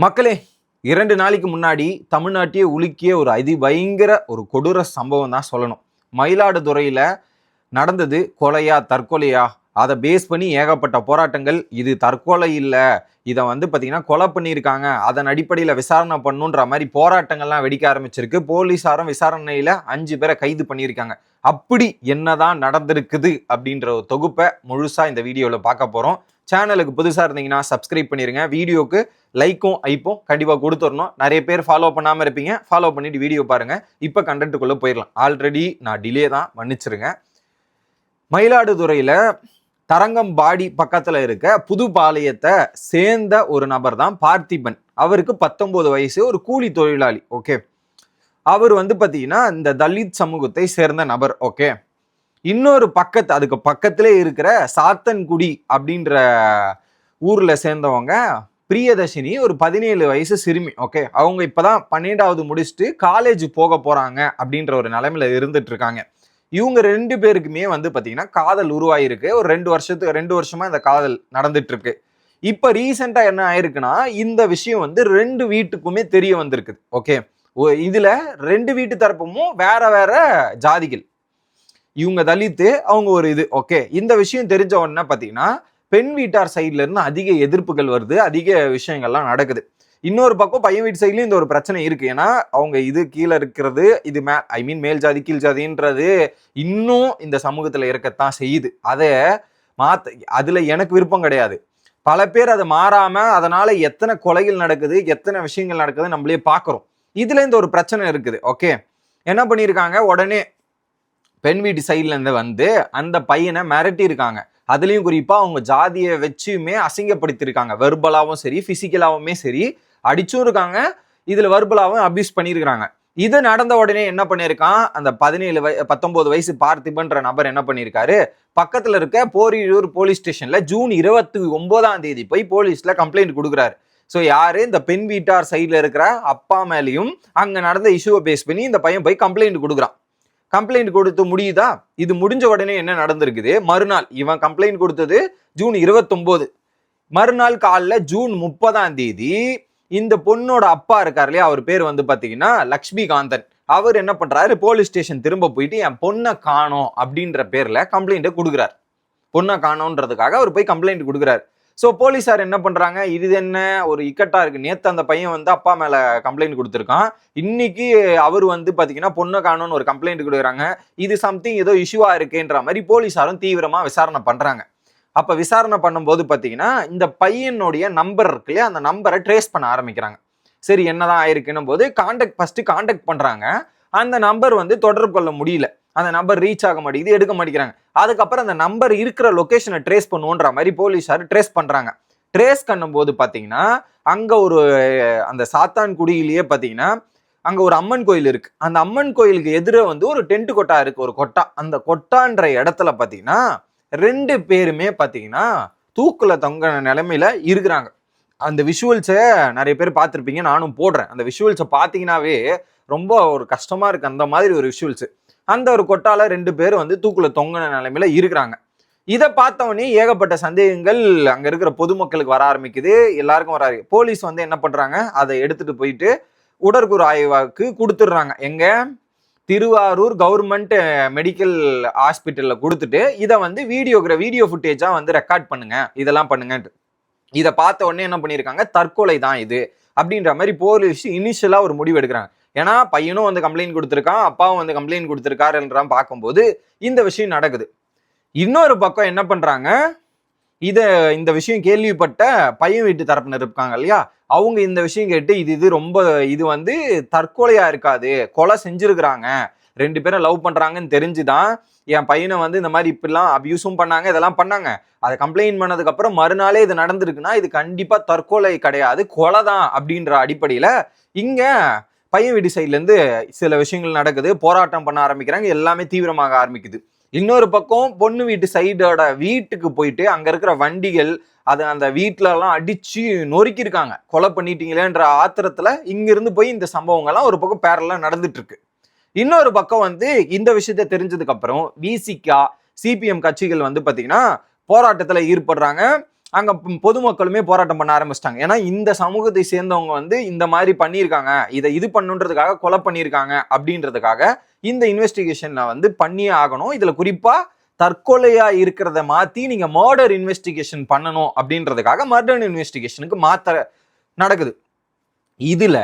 மக்களே, 2 நாளைக்கு முன்னாடி தமிழ்நாட்டையே உலுக்கிய ஒரு அதிபயங்கர ஒரு கொடூர சம்பவம் தான் சொல்லணும். மயிலாடுதுறையில நடந்தது கொலையா, தற்கொலையா? அதை பேஸ் பண்ணி ஏகப்பட்ட போராட்டங்கள். இது தற்கொலை இல்ல, இதை பார்த்தீங்கன்னா கொலை பண்ணியிருக்காங்க, அதன் அடிப்படையில் விசாரணை பண்ணுன்ற மாதிரி போராட்டங்கள்லாம் வெடிக்க ஆரம்பிச்சிருக்கு. போலீஸாரும் விசாரணையில 5 பேரை கைது பண்ணியிருக்காங்க. அப்படி என்னதான் நடந்திருக்குது அப்படின்ற ஒரு தொகுப்பை முழுசா இந்த வீடியோவில் பார்க்க போறோம். சேனலுக்கு புதுசாக இருந்தீங்கன்னா சப்ஸ்கிரைப் பண்ணிருங்க. வீடியோக்கு லைக்கும் ஐப்பும் கண்டிப்பாக கொடுத்துடணும். நிறைய பேர் ஃபாலோ பண்ணாமல் இருப்பீங்க, ஃபாலோ பண்ணிட்டு வீடியோ பாருங்க. இப்போ கண்டென்ட்டுக்குள்ளே போயிடலாம். ஆல்ரெடி நான் டிலே தான், மன்னிச்சிருங்க. மயிலாடுதுறையில் தரங்கம்பாடி பக்கத்தில் இருக்க புதுப்பாளையத்தை சேர்ந்த ஒரு நபர் தான் பார்த்திபன். அவருக்கு 19 வயசு, ஒரு கூலி தொழிலாளி. ஓகே, அவர் பார்த்தீங்கன்னா இந்த தலித் சமூகத்தை சேர்ந்த நபர். ஓகே, இன்னொரு அதுக்கு பக்கத்திலே இருக்கிற சாத்தன்குடி அப்படின்ற ஊர்ல சேர்ந்தவங்க பிரியதர்ஷினி, ஒரு 17 வயசு சிறுமி. ஓகே, அவங்க இப்பதான் 12வது முடிச்சுட்டு காலேஜ் போக போறாங்க அப்படின்ற ஒரு நிலைமையில இருந்துட்டு இருக்காங்க. இவங்க 2 பேருக்குமே பாத்தீங்கன்னா காதல் உருவாயிருக்கு. ஒரு 2 வருஷமா இந்த காதல் நடந்துட்டு இருக்கு. இப்ப ரீசெண்டா என்ன ஆயிருக்குன்னா, இந்த விஷயம் 2 வீட்டுக்குமே தெரிய வந்திருக்குது. ஓகே, இதுல 2 வீட்டு தரப்பும் வேற வேற ஜாதிகள். இவங்க தலித்து, அவங்க ஒரு இது. ஓகே, இந்த விஷயம் தெரிஞ்ச உடனே பாத்தீங்கன்னா பெண் வீட்டார் சைட்ல இருந்து அதிக எதிர்ப்புகள் வருது, அதிக விஷயங்கள்லாம் நடக்குது. இன்னொரு பக்கம் பையன் வீட்டு சைட்லயும் இந்த ஒரு பிரச்சனை இருக்கு. ஏன்னா அவங்க இது கீழே இருக்கிறது, இது மேல் ஜாதி கீழ் ஜாதின்றது இன்னும் இந்த சமூகத்துல இருக்கத்தான் செய்யுது. அதை அதுல எனக்கு விருப்பம் கிடையாது. பல பேர் அதை மாறாம, அதனால எத்தனை கொலைகள் நடக்குது, எத்தனை விஷயங்கள் நடக்குது நம்மளே பாக்குறோம். இதுல இந்த ஒரு பிரச்சனை இருக்குது. ஓகே, என்ன பண்ணிருக்காங்க, உடனே பெண் வீட்டு சைட்ல இருந்து அந்த பையனை மிரட்டி இருக்காங்க. அதுலயும் குறிப்பா அவங்க ஜாதியை வச்சுமே அசிங்கப்படுத்திருக்காங்க. வெர்பலாவும் சரி, பிசிக்கலாவுமே சரி அடிச்சும் இருக்காங்க. இதுல வெர்பலாவும் அபியூஸ் பண்ணிருக்காங்க. இது நடந்த உடனே என்ன பண்ணிருக்கான், அந்த 19 வயசு பார்த்திபன்ற நபர் என்ன பண்ணிருக்காரு, பக்கத்துல இருக்க போரியூர் போலீஸ் ஸ்டேஷன்ல ஜூன் 29ஆம் தேதி போய் போலீஸ்ல கம்ப்ளைண்ட் கொடுக்குறாரு. ஸோ யாரு, இந்த பெண் வீட்டார் சைட்ல இருக்கிற அப்பா மேலையும் அங்க நடந்த இஷ்யூவை பேஸ் பண்ணி இந்த பையன் போய் கம்ப்ளைண்ட் கொடுக்குறான். கம்ப்ளைண்ட் கொடுத்து முடியுதா, இது முடிஞ்ச உடனே என்ன நடந்திருக்குது, மறுநாள் இவன் கம்ப்ளைண்ட் கொடுத்தது ஜூன் 29, மறுநாள் காலைல ஜூன் 30ஆம் தேதி இந்த பொண்ணோட அப்பா இருக்காரு இல்லையா, அவர் பேர் பாத்தீங்கன்னா லக்ஷ்மிகாந்தன். அவர் என்ன பண்றாரு, போலீஸ் ஸ்டேஷன் திரும்ப போயிட்டு என் பொண்ணை காணோம் அப்படின்ற பேர்ல கம்ப்ளைண்ட் கொடுக்குறாரு. பொண்ணை காணோன்றதுக்காக அவர் போய் கம்ப்ளைண்ட் கொடுக்குறாரு. ஸோ போலீஸார் என்ன பண்றாங்க, இது என்ன ஒரு இக்கட்டா இருக்கு, நேத்து அந்த பையன் அப்பா மேல கம்ப்ளைண்ட் கொடுத்துருக்கான், இன்னைக்கு அவர் பாத்தீங்கன்னா பொண்ணை காணோன்னு ஒரு கம்ப்ளைண்ட் கொடுக்குறாங்க, இது சம்திங் ஏதோ இஷ்யூவா இருக்குன்ற மாதிரி போலீஸாரும் தீவிரமா விசாரணை பண்றாங்க. அப்ப விசாரணை பண்ணும்போது பாத்தீங்கன்னா இந்த பையனுடைய நம்பர் இருக்கு இல்லையா, அந்த நம்பரை ட்ரேஸ் பண்ண ஆரம்பிக்கிறாங்க. சரி என்னதான் ஆயிருக்குன்னும் போது கான்டாக்ட் பண்றாங்க. அந்த நம்பர் தொடர்பு கொள்ள முடியல, அந்த நம்பர் ரீச் ஆக மாட்டேங்குது, எடுக்க மாட்டேங்கிறாங்க. அதுக்கப்புறம் அந்த நம்பர் இருக்கிற லொகேஷனை ட்ரேஸ் பண்ணுவோன்ற மாதிரி போலீஸார் ட்ரேஸ் பண்றாங்க. ட்ரேஸ் பண்ணும் போது பாத்தீங்கன்னா அங்க ஒரு அந்த சாத்தான்குடியிலேயே பாத்தீங்கன்னா அங்க ஒரு அம்மன் கோயில் இருக்கு. அந்த அம்மன் கோயிலுக்கு எதிர ஒரு டென்ட் கொட்டா இருக்கு, ஒரு கொட்டா. அந்த கொட்டான்ற இடத்துல பாத்தீங்கன்னா 2 பேருமே பாத்தீங்கன்னா தூக்குல தொங்க நிலைமையில இருக்கிறாங்க. அந்த விஷுவல்ஸை நிறைய பேர் பார்த்துருப்பீங்க, நானும் போடுறேன். அந்த விஷுவல்ஸை பார்த்தீங்கன்னாவே ரொம்ப ஒரு கஷ்டமா இருக்கு. அந்த மாதிரி ஒரு விஷுவல்ஸ். அந்த ஒரு கொட்டால 2 பேர் தூக்குல தொங்கின நிலைமையில இருக்கிறாங்க. இதை பார்த்தவொடனே ஏகப்பட்ட சந்தேகங்கள் அங்க இருக்கிற பொதுமக்களுக்கு வர ஆரம்பிக்குது, எல்லாருக்கும் வர. போலீஸ் என்ன பண்றாங்க, அதை எடுத்துட்டு போயிட்டு உடற்கூறு ஆய்வாக்கு கொடுத்துடுறாங்க. எங்க திருவாரூர் கவர்மெண்ட் மெடிக்கல் ஹாஸ்பிட்டல்ல கொடுத்துட்டு இதை வீடியோ ஃபுட்டேஜா ரெக்கார்ட் பண்ணுங்க, இதெல்லாம் பண்ணுங்க. இதை பார்த்த உடனே என்ன பண்ணியிருக்காங்க, தற்கொலை தான் இது அப்படின்ற மாதிரி போலீஸ் இனிஷியலா ஒரு முடிவு எடுக்கிறாங்க. ஏன்னா பையனும் கம்ப்ளைண்ட் கொடுத்துருக்கான், அப்பாவும் கம்ப்ளைண்ட் கொடுத்துருக்காருன்ற பார்க்கும்போது இந்த விஷயம் நடக்குது. இன்னொரு பக்கம் என்ன பண்றாங்க, இந்த விஷயம் கேள்விப்பட்ட பையன் வீட்டு தரப்பினர் இருக்காங்க இல்லையா, அவங்க இந்த விஷயம் கேட்டு இது ரொம்ப தற்கொலையா இருக்காது, கொலை செஞ்சிருக்கிறாங்க, 2 பேரும் லவ் பண்றாங்கன்னு தெரிஞ்சுதான் என் பையனை இந்த மாதிரி இப்படிலாம் அபியூஸும் பண்ணாங்க, இதெல்லாம் பண்ணாங்க. அதை கம்ப்ளைண்ட் பண்ணதுக்கு அப்புறம் மறுநாளே இது நடந்திருக்குன்னா இது கண்டிப்பா தற்கொலை கிடையாது, கொலை தான் அப்படின்ற அடிப்படையில இங்க பையன் வீட்டு சைட்ல இருந்து சில விஷயங்கள் நடக்குது, போராட்டம் பண்ண ஆரம்பிக்கிறாங்க, எல்லாமே தீவிரமாக ஆரம்பிக்குது. இன்னொரு பக்கம் பொண்ணு வீட்டு சைடோட வீட்டுக்கு போயிட்டு அங்க இருக்கிற வண்டிகள் அதை அந்த வீட்டுல எல்லாம் அடிச்சு நொறுக்கிருக்காங்க, கொலை பண்ணிட்டீங்களேன்ற ஆத்திரத்துல இங்க இருந்து போய் இந்த சம்பவங்கள்லாம் ஒரு பக்கம் பேரலா நடந்துட்டு இருக்கு. இன்னொரு பக்கம் இந்த விஷயத்த தெரிஞ்சதுக்கு அப்புறம் விசிகா சிபிஎம் கட்சிகள் பாத்தீங்கன்னா போராட்டத்துல ஈடுபடுறாங்க. அங்க பொதுமக்களுமே போராட்டம் பண்ண ஆரம்பிச்சிட்டாங்க. ஏன்னா இந்த சமூகத்தை சேர்ந்தவங்க வந்து இந்த மாதிரி பண்ணியிருக்காங்க, இதை இது பண்ணுன்றதுக்காக கொலை பண்ணியிருக்காங்க அப்படின்றதுக்காக இந்த இன்வெஸ்டிகேஷன்ல வந்து பண்ணியே ஆகணும். இதுல குறிப்பா தற்கொலையா இருக்கிறத மாத்தி நீங்க மர்டர் இன்வெஸ்டிகேஷன் பண்ணணும் அப்படின்றதுக்காக மர்டர் இன்வெஸ்டிகேஷனுக்கு மாத்த நடக்குது. இதுல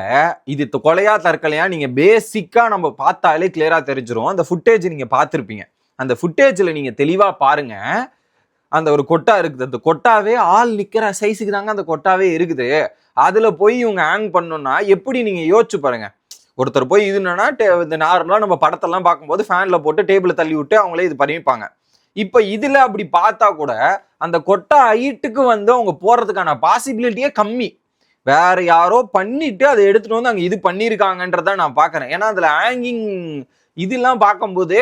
இது கொலையா தற்கொலையா நீங்க பேசிக்கா நம்ம பார்த்தாலே கிளியரா தெரிஞ்சிடும். அந்த ஃபுட்டேஜ் நீங்க பார்த்திருப்பீங்க. அந்த ஃபுட்டேஜ்ல நீங்க தெளிவா பாருங்க. அந்த ஒரு கொட்டா இருக்குது, அந்த கொட்டாவே ஆள் நிக்கிற சைஸுக்கு தாங்க அந்த கொட்டாவே இருக்குது. அதுல போய் இவங்க ஹேங் பண்ணணும்னா எப்படி நீங்க யோசிச்சு பாருங்க. ஒருத்தர் போய் இது என்னன்னா இந்த நார்மலா நம்ம படத்தெல்லாம் பார்க்கும்போது ஃபேன்ல போட்டு டேபிள் தள்ளி விட்டு அவங்களே இது பண்ணிப்பாங்க. இப்ப இதுல அப்படி பார்த்தா கூட அந்த கொட்டா ஹைட்டுக்கு வந்து அவங்க போறதுக்கான பாசிபிலிட்டியே கம்மி. வேற யாரோ பண்ணிட்டு அதை எடுத்துட்டு வந்து அங்க இது பண்ணிருக்காங்கன்றத நான் பாக்குறேன். ஏன்னா அதுல ஹேங்கிங் இதெல்லாம் பார்க்கும்போது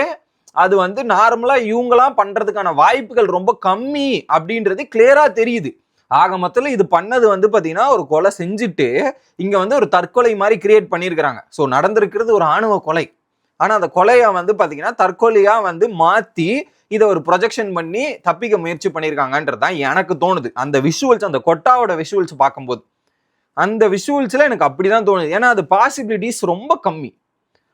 அது வந்து நார்மலா இவங்கெல்லாம் பண்றதுக்கான வாய்ப்புகள் ரொம்ப கம்மி அப்படின்றது கிளியரா தெரியுது. ஆக மொத்தத்துல இது பண்ணது வந்து பாத்தீங்கன்னா ஒரு கொலை செஞ்சுட்டு இங்க வந்து ஒரு தற்கொலை மாதிரி கிரியேட் பண்ணிருக்கிறாங்க. ஸோ நடந்திருக்கிறது ஒரு ஆணவ கொலை. ஆனா அந்த கொலையை வந்து பாத்தீங்கன்னா தற்கொலையா வந்து மாத்தி இதை ஒரு ப்ரொஜெக்ஷன் பண்ணி தப்பிக்க முயற்சி பண்ணியிருக்காங்கன்றது தான் எனக்கு தோணுது. அந்த விஷுவல்ஸ், அந்த கொட்டாவோட விஷுவல்ஸ் பார்க்கும்போது அந்த விஷுவல்ஸ்ல எனக்கு அப்படிதான் தோணுது. ஏன்னா அது பாசிபிலிட்டிஸ் ரொம்ப கம்மி.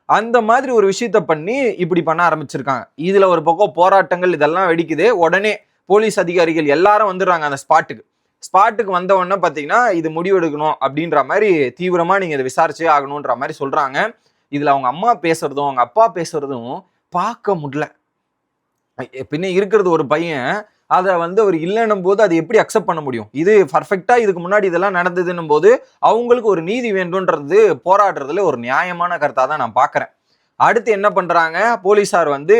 அந்த மாதிரி ஒரு விஷயத்த பண்ணி இப்படி பண்ண ஆரம்பிச்சிருக்காங்க. இதுல ஒரு பக்கம் போராட்டங்கள் இதெல்லாம் வெடிக்குது. உடனே போலீஸ் அதிகாரிகள் எல்லாரும் வந்துடுறாங்க அந்த ஸ்பாட்டுக்கு வந்த உடனே பாத்தீங்கன்னா இது முடிவெடுக்கணும் அப்படின்ற மாதிரி தீவிரமா நீங்க இதை விசாரிச்சே ஆகணும்ன்ற மாதிரி சொல்றாங்க. இதுல அவங்க அம்மா பேசுறதும் அவங்க அப்பா பேசுறதும் பார்க்க முடியல. பின்ன இருக்கிறது ஒரு பையன், அதை வந்து அவர் இல்லைன்னும் போது அதை எப்படி அக்செப்ட் பண்ண முடியும்? இது பர்ஃபெக்டா இதுக்கு முன்னாடி இதெல்லாம் நடந்ததுன்னும் போது அவங்களுக்கு ஒரு நீதி வேண்டும்ன்றது போராடுறதுல ஒரு நியாயமான கருத்தா தான் நான் பாக்குறேன். அடுத்து என்ன பண்றாங்க, போலீஸார் வந்து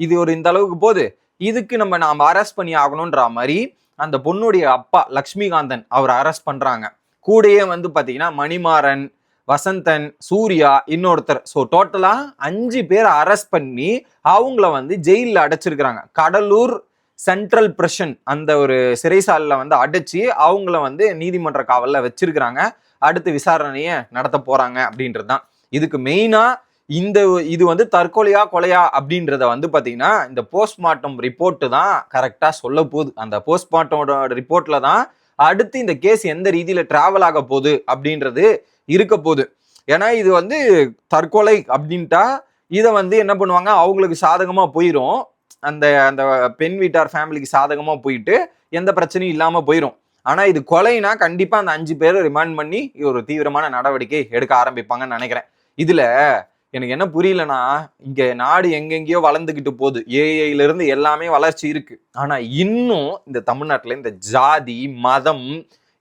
இது ஒரு இந்த அளவுக்கு போகுது, இதுக்கு நாம அரெஸ்ட் பண்ணி ஆகணும்ன்ற மாதிரி அந்த பொண்ணுடைய அப்பா லக்ஷ்மிகாந்தன் அவர் அரெஸ்ட் பண்றாங்க. கூடயே வந்து பாத்தீங்கன்னா மணிமாறன், வசந்தன், சூர்யா, இன்னொருத்தர். ஸோ டோட்டலா 5 பேரை அரெஸ்ட் பண்ணி அவங்கள வந்து ஜெயிலில் அடைச்சிருக்கிறாங்க. கடலூர் சென்ட்ரல் பிரஷன் அந்த ஒரு சிறைசாலையில் வந்து அடைச்சி அவங்கள வந்து நீதிமன்ற காவலில் வச்சிருக்கிறாங்க. அடுத்து விசாரணையை நடத்த போறாங்க அப்படின்றது தான். இதுக்கு மெயினா இது வந்து தற்கொலையா கொலையா அப்படின்றத வந்து பாத்தீங்கன்னா இந்த போஸ்ட்மார்ட்டம் ரிப்போர்ட் தான் கரெக்டா சொல்ல போகுது. அந்த போஸ்ட்மார்ட்டமோட ரிப்போர்ட்ல தான் அடுத்து இந்த கேஸ் எந்த ரீதியில டிராவல் ஆக போகுது அப்படின்றது இருக்க போகுது. ஏன்னா இது வந்து தற்கொலை அப்படின்ட்டா இதை வந்து என்ன பண்ணுவாங்க, அவங்களுக்கு சாதகமா போயிடும். அந்த அந்த பெண் வீட்டார் ஃபேமிலிக்கு சாதகமா போயிட்டு எந்த பிரச்சனையும் இல்லாம போயிடும். ஆனா இது கொலைனா கண்டிப்பா அந்த 5 பேரை ரிமாண்ட் பண்ணி ஒரு தீவிரமான நடவடிக்கை எடுக்க ஆரம்பிப்பாங்கன்னு நினைக்கிறேன். இதுல எனக்கு என்ன புரியலன்னா, இங்க நாடு எங்கெங்கயோ வளர்ந்துகிட்டு போகுது, ஏஐல இருந்து எல்லாமே வளர்ச்சி இருக்கு. ஆனா இன்னும் இந்த தமிழ்நாட்டுல இந்த ஜாதி மதம்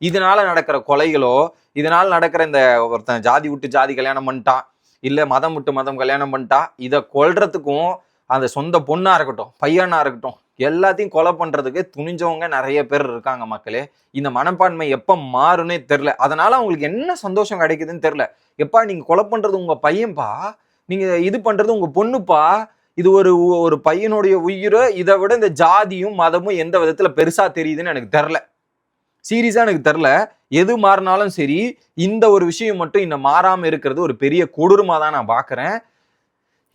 இதனால நடக்கிற கொலைகளோ, இதனால நடக்கிற இந்த ஒருத்தன் ஜாதி விட்டு ஜாதி கல்யாணம் பண்ணிட்டான், இல்ல மதம் விட்டு மதம் கல்யாணம் பண்ணிட்டா, இதை கொல்றதுக்கும் அந்த சொந்த பொண்ணா இருக்கட்டும் பையனா இருக்கட்டும் எல்லாத்தையும் கொலை பண்றதுக்கு துணிஞ்சவங்க நிறைய பேர் இருக்காங்க மக்களே. இந்த மனப்பான்மை எப்ப மாறுனே தெரியல. அதனால அவங்களுக்கு என்ன சந்தோஷம் கிடைக்குதுன்னு தெரியல. எப்பா நீங்க கொலை பண்றது உங்க பையன்பா, நீங்க இது பண்றது உங்க பொண்ணுப்பா, இது ஒரு பையனுடைய உயிரை இதை விட இந்த ஜாதியும் மதமும் எந்த விதத்துல பெருசா தெரியுதுன்னு எனக்கு தெரியல. சீரியஸா எனக்கு தெரியல. எது மாறினாலும் சரி இந்த ஒரு விஷயம் மட்டும் இன்னும் மாறாம இருக்கிறது ஒரு பெரிய கொடூரமா தான் நான் பாக்குறேன்.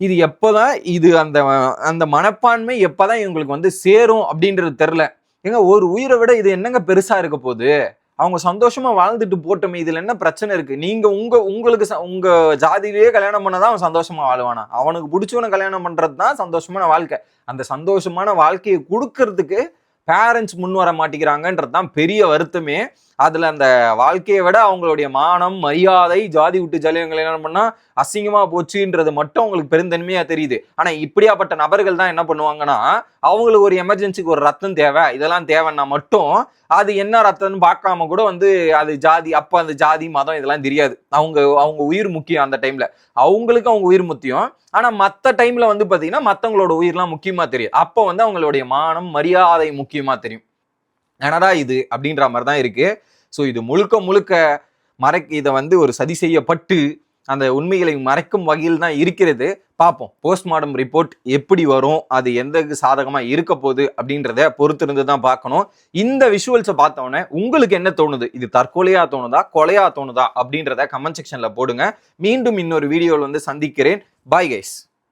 இது எப்பதான் இது அந்த அந்த மனப்பான்மை எப்பதான் இவங்களுக்கு வந்து சேரும் அப்படின்றது தெரியல. ஏங்க ஒரு உயிரை விட இது என்னங்க பெருசா இருக்க போகுது? அவங்க சந்தோஷமா வாழ்ந்துட்டு போட்டோமே, இதுல என்ன பிரச்சனை இருக்கு? நீங்க உங்களுக்கு உங்க ஜாதியிலேயே கல்யாணம் பண்ணதான் அவன் சந்தோஷமா வாழ்வானா? அவனுக்கு பிடிச்சவனை கல்யாணம் பண்றது தான் சந்தோஷமான வாழ்க்கை. அந்த சந்தோஷமான வாழ்க்கையை கொடுக்கறதுக்கு பேரண்ட்ஸ் முன் வர மாட்டேங்கிறாங்கன்றது தான் பெரிய வருத்தமே. அதுல அந்த வாழ்க்கையை விட அவங்களுடைய மானம் மரியாதை ஜாதி விட்டு ஜலியங்களை என்ன பண்ணா அசிங்கமா போச்சுன்றது மட்டும் அவங்களுக்கு பெருந்தன்மையா தெரியுது. ஆனா இப்படியாப்பட்ட நபர்கள் தான் என்ன பண்ணுவாங்கன்னா, அவங்களுக்கு ஒரு எமர்ஜென்சிக்கு ஒரு ரத்தம் தேவை, இதெல்லாம் தேவைன்னா மட்டும் அது என்ன ரத்தம்னு பார்க்காம கூட வந்து அது ஜாதி, அப்ப அந்த ஜாதி மதம் இதெல்லாம் தெரியாது. அவங்க உயிர் முக்கியம். அந்த டைம்ல அவங்களுக்கு அவங்க உயிர் முக்கியம். ஆனா மத்த டைம்ல வந்து பாத்தீங்கன்னா மத்தவங்களோட உயிர்லாம் முக்கியமா தெரியும். அப்ப வந்து அவங்களுடைய மானம் மரியாதை முக்கியமா தெரியும். என்னடா இது அப்படின்ற மாதிரி தான் இருக்கு. ஸோ இது முழுக்க இதை வந்து ஒரு சதி செய்யப்பட்டு அந்த உண்மைகளை மறைக்கும் வகையில் தான் இருக்கிறது. பார்ப்போம் போஸ்ட்மார்டம் ரிப்போர்ட் எப்படி வரும், அது எந்த சாதகமா இருக்க போகுது அப்படின்றத பொறுத்திருந்து தான் பார்க்கணும். இந்த விஷுவல்ஸை பார்த்தோன்னே உங்களுக்கு என்ன தோணுது? இது தற்கொலையா தோணுதா கொலையா தோணுதா அப்படின்றத கமெண்ட் செக்ஷன்ல போடுங்க. மீண்டும் இன்னொரு வீடியோவில் வந்து சந்திக்கிறேன். Bye guys.